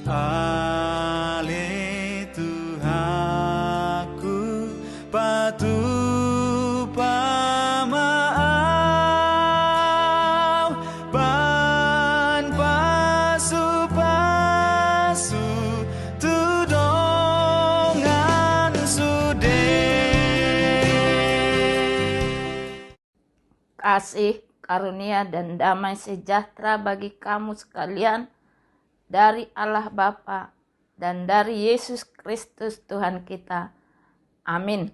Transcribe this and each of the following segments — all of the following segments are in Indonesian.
Ale Tuhanku patu pamaaf ban pasu tudongan sude. Kasih, karunia, dan damai sejahtera bagi kamu sekalian dari Allah Bapa dan dari Yesus Kristus Tuhan kita. Amin.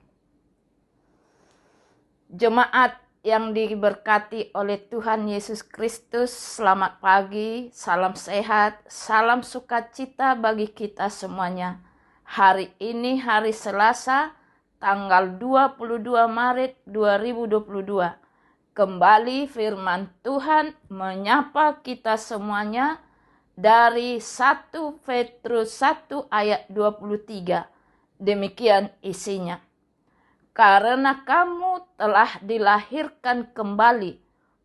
Jemaat yang diberkati oleh Tuhan Yesus Kristus, selamat pagi, salam sehat, salam sukacita bagi kita semuanya. Hari ini hari Selasa, tanggal 22 Maret 2022. Kembali firman Tuhan menyapa kita semuanya dari 1 Petrus 1 ayat 23. Demikian isinya. Karena kamu telah dilahirkan kembali,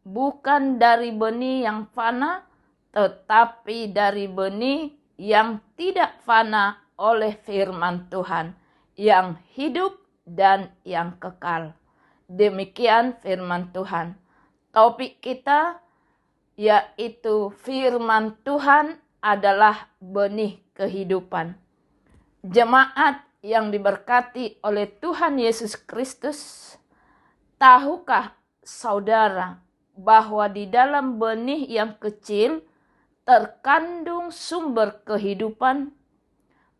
bukan dari benih yang fana, tetapi dari benih yang tidak fana oleh firman Tuhan, yang hidup dan yang kekal. Demikian firman Tuhan. Topik kita yaitu firman Tuhan adalah benih kehidupan. Jemaat yang diberkati oleh Tuhan Yesus Kristus, tahukah saudara bahwa di dalam benih yang kecil terkandung sumber kehidupan?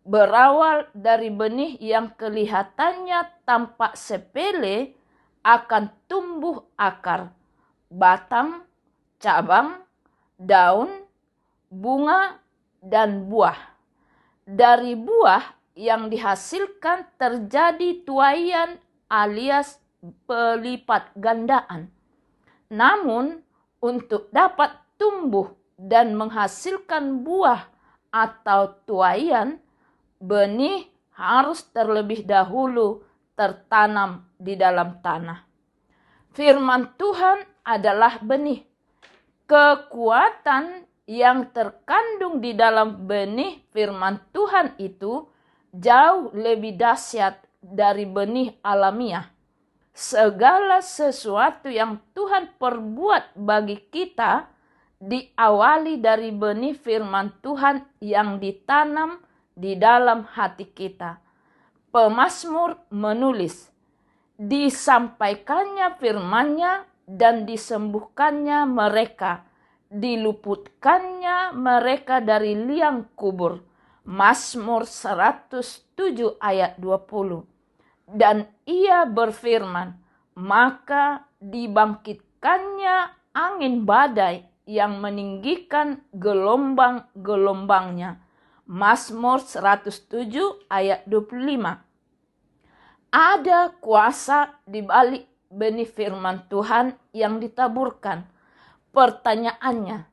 Berawal dari benih yang kelihatannya tampak sepele, akan tumbuh akar, batang, cabang, daun, bunga, dan buah. Dari buah yang dihasilkan terjadi tuaian alias pelipat gandaan. Namun, untuk dapat tumbuh dan menghasilkan buah atau tuaian, benih harus terlebih dahulu tertanam di dalam tanah. Firman Tuhan adalah benih. Kekuatan yang terkandung di dalam benih firman Tuhan itu jauh lebih dahsyat dari benih alamiah. Segala sesuatu yang Tuhan perbuat bagi kita diawali dari benih firman Tuhan yang ditanam di dalam hati kita. Pemazmur menulis, disampaikannya firman-Nya dan disembuhkannya mereka, diluputkannya mereka dari liang kubur. Mazmur 107 ayat 20. Dan ia berfirman, maka dibangkitkannya angin badai yang meninggikan gelombang-gelombangnya. Mazmur 107 ayat 25. Ada kuasa di balik benih firman Tuhan yang ditaburkan. Pertanyaannya,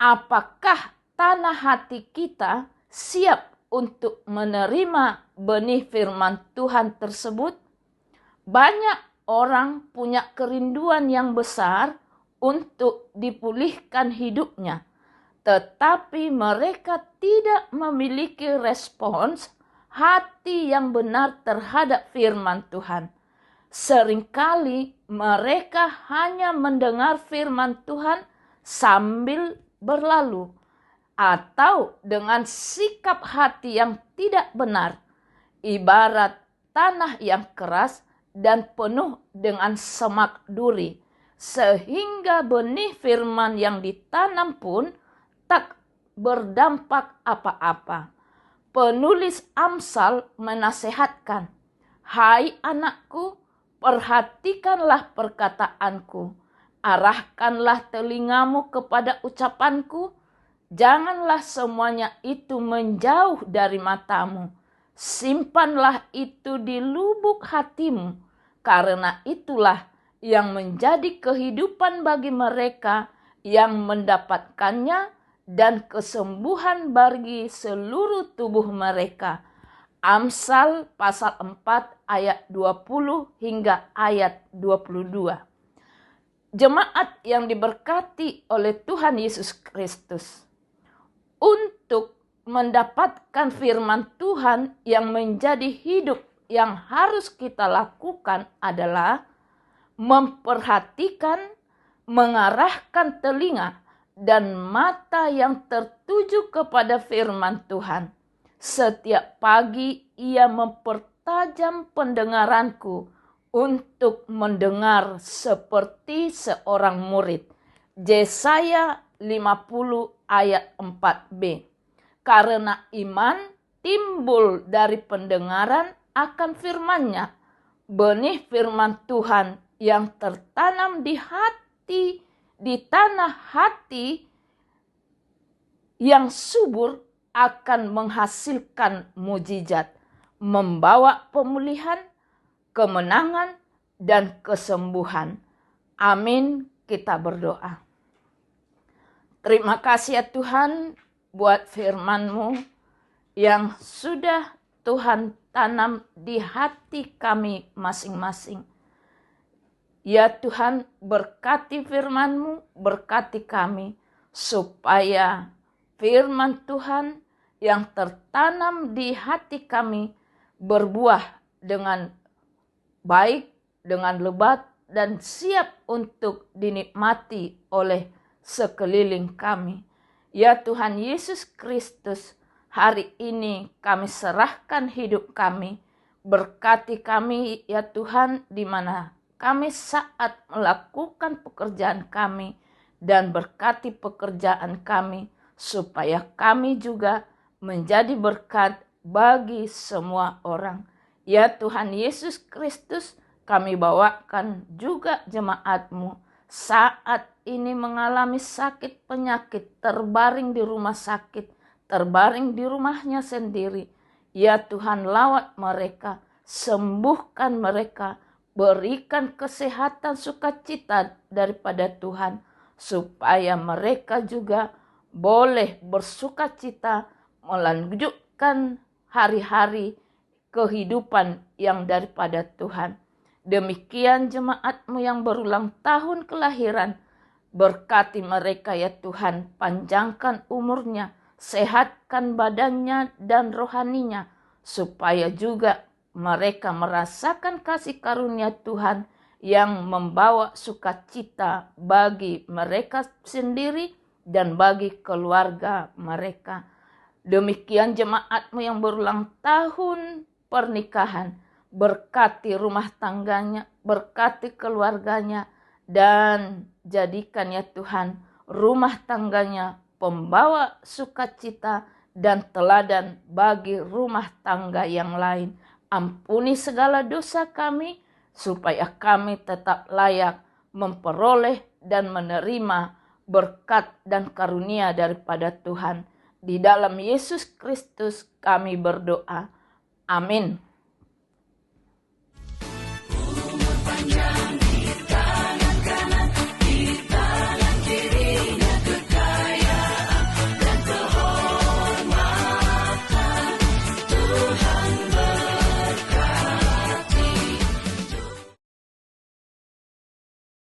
apakah tanah hati kita siap untuk menerima benih firman Tuhan tersebut? Banyak orang punya kerinduan yang besar untuk dipulihkan hidupnya, tetapi mereka tidak memiliki respons hati yang benar terhadap firman Tuhan. Seringkali mereka hanya mendengar firman Tuhan sambil berlalu, atau dengan sikap hati yang tidak benar, ibarat tanah yang keras dan penuh dengan semak duri, sehingga benih firman yang ditanam pun tak berdampak apa-apa. Penulis Amsal menasehatkan, hai anakku, perhatikanlah perkataanku, arahkanlah telingamu kepada ucapanku, janganlah semuanya itu menjauh dari matamu, simpanlah itu di lubuk hatimu, karena itulah yang menjadi kehidupan bagi mereka yang mendapatkannya dan kesembuhan bagi seluruh tubuh mereka. Amsal pasal 4 ayat 20 hingga ayat 22. jemaat yang diberkati oleh Tuhan Yesus Kristus, untuk mendapatkan firman Tuhan yang menjadi hidup yang harus kita lakukan adalah memperhatikan, mengarahkan telinga dan mata yang tertuju kepada firman Tuhan. Setiap pagi ia mempertajam pendengaranku untuk mendengar seperti seorang murid. Yesaya 50 ayat 4b. Karena iman timbul dari pendengaran akan firman-Nya. Benih firman Tuhan yang tertanam di hati, di tanah hati yang subur akan menghasilkan mujizat, membawa pemulihan, kemenangan, dan kesembuhan. Amin. Kita berdoa. Terima kasih ya Tuhan buat firman-Mu yang sudah Tuhan tanam di hati kami masing-masing. Ya Tuhan, berkati firman-Mu, berkati kami, supaya firman Tuhan yang tertanam di hati kami berbuah dengan baik, dengan lebat, dan siap untuk dinikmati oleh sekeliling kami. Ya Tuhan Yesus Kristus, hari ini kami serahkan hidup kami. Berkati kami ya Tuhan, di mana kami saat melakukan pekerjaan kami, dan berkati pekerjaan kami supaya kami juga menjadi berkat bagi semua orang. Ya Tuhan Yesus Kristus, kami bawakan juga jemaat-Mu saat ini mengalami sakit penyakit, terbaring di rumah sakit, terbaring di rumahnya sendiri. Ya Tuhan, lawat mereka, sembuhkan mereka, berikan kesehatan sukacita daripada Tuhan, supaya mereka juga boleh bersukacita melanjutkan hari-hari kehidupan yang daripada Tuhan. Demikian jemaat-Mu yang berulang tahun kelahiran, berkati mereka ya Tuhan, panjangkan umurnya, sehatkan badannya dan rohaninya, supaya juga mereka merasakan kasih karunia Tuhan yang membawa sukacita bagi mereka sendiri dan bagi keluarga mereka. Demikian jemaat-Mu yang berulang tahun pernikahan, berkati rumah tangganya, berkati keluarganya, dan jadikan ya Tuhan rumah tangganya pembawa sukacita dan teladan bagi rumah tangga yang lain. Ampuni segala dosa kami, supaya kami tetap layak memperoleh dan menerima berkat dan karunia daripada Tuhan. Di dalam Yesus Kristus kami berdoa. Amin.